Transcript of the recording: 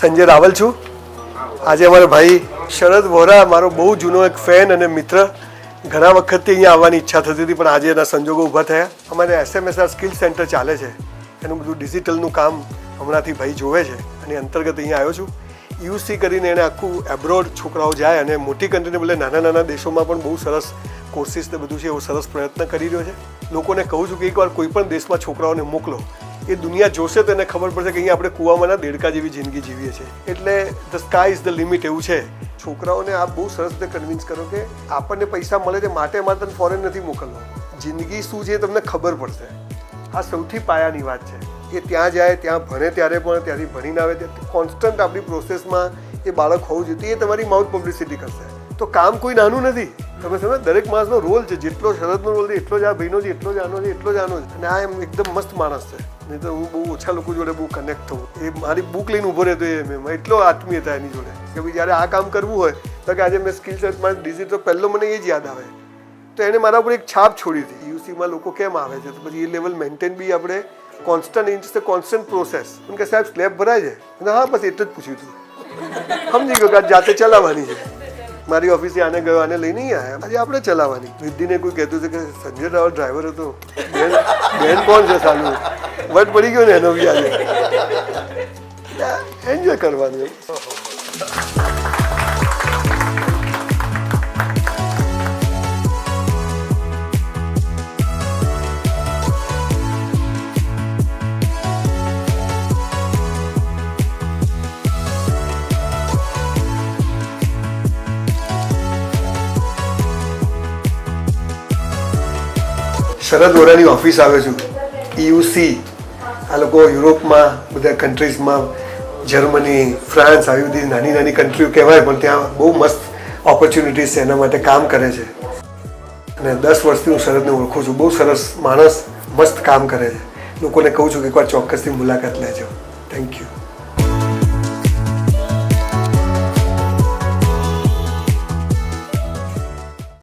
સંજય રાવલ છું. આજે અમારા ભાઈ શરદ વોરા મારો બહુ જૂનો એક ફેન અને મિત્ર, ઘણા વખતથી અહીંયા આવવાની ઈચ્છા થતી હતી પણ આજે એના સંજોગો ઊભા થયા. અમારે SMSR સ્કિલ સેન્ટર ચાલે છે, એનું બધું ડિજિટલનું કામ હમણાંથી ભાઈ જોવે છે અને અંતર્ગત અહીંયા આવ્યો છું. UC કરીને એણે આખું એબ્રોડ છોકરાઓ જાય અને મોટી કન્ટ્રીને બદલે નાના નાના દેશોમાં પણ બહુ સરસ કોર્સિસ ને બધું છે, એવો સરસ પ્રયત્ન કરી રહ્યો છે. લોકોને કહું છું કે એકવાર કોઈ પણ દેશમાં છોકરાઓને મોકલો, એ દુનિયા જોશે તો એને ખબર પડશે કે અહીંયા આપણે કૂવામાંના દેડકા જેવી જિંદગી જીવીએ છીએ. એટલે the sky is the limit એવું છે. છોકરાઓને આપ બહુ સરસ રીતે કન્વિન્સ કરો કે આપણને પૈસા મળે છે માટે તને ફોરેન નથી મોકલવો, જિંદગી શું છે તમને ખબર પડશે. આ સૌથી પાયાની વાત છે. એ ત્યાં જાય, ત્યાં ભણે ત્યારે પણ, ત્યાંથી ભણીને આવે ત્યારે કોન્સ્ટન્ટ આપણી પ્રોસેસમાં એ બાળક હોવું જોઈએ. એ તમારી માઉથ પબ્લિસિટી કરશે. તો કામ કોઈ નાનું નથી, તમે સમજો. દરેક માણસનો રોલ છે, જેટલો શરદનો રોલ છે એટલો જ આ ભાઈનો છે, એટલો જ આનો છે, એટલો જ આનો છે. અને આ એમ એકદમ મસ્ત માણસ છે. નહીં તો હું બહુ ઓછા લોકો જોડે બહુ કનેક્ટ થવું. એ મારી બુક લઈને ઊભો રહેતો એમ એટલો આત્મીયતા એની જોડે કે ભાઈ જ્યારે આ કામ કરવું હોય તો કે આજે મેં સ્કિલ સેટમાં ડિજિટલ પહેલો મને એ જ યાદ આવે. તો એને મારા ઉપર એક છાપ છોડી હતી. UCમાં લોકો કેમ આવે છે, તો પછી એ લેવલ મેન્ટેન બી આપણે constant, it's the constant process. કેમ કે સાહેબ સ્લેબ ભરાય છે અને હા બસ એટલું જ પૂછ્યું હતું. સમજી ગયો કે આ જાતે ચલાવવાની છે. મારી ઓફિસે આને ગયો, આને લઈને નહીં આવ્યા, આજે આપણે ચલાવવાની. રિદ્ધિને કોઈ કહેતું હતું કે સંજય રાવલ ડ્રાઈવર હતો, બેન કોણ છે સાલું, વટ પડી ગયો ને એનો બી આજે. એન્જોય કરવાનું. શરદ વોરાની ઓફિસ આવ્યો છું. EUC આ લોકો યુરોપમાં બધા કન્ટ્રીઝમાં, જર્મની, ફ્રાન્સ, આવી બધી નાની નાની કન્ટ્રીઓ કહેવાય પણ ત્યાં બહુ મસ્ત ઓપોર્ચ્યુનિટીઝ છે, એના માટે કામ કરે છે. અને 10 વર્ષથી હું શરદને ઓળખું છું. બહુ સરસ માણસ, મસ્ત કામ કરે છે. લોકોને કહું છું કે એકવાર ચોક્કસથી મુલાકાત લેજો. Thank you.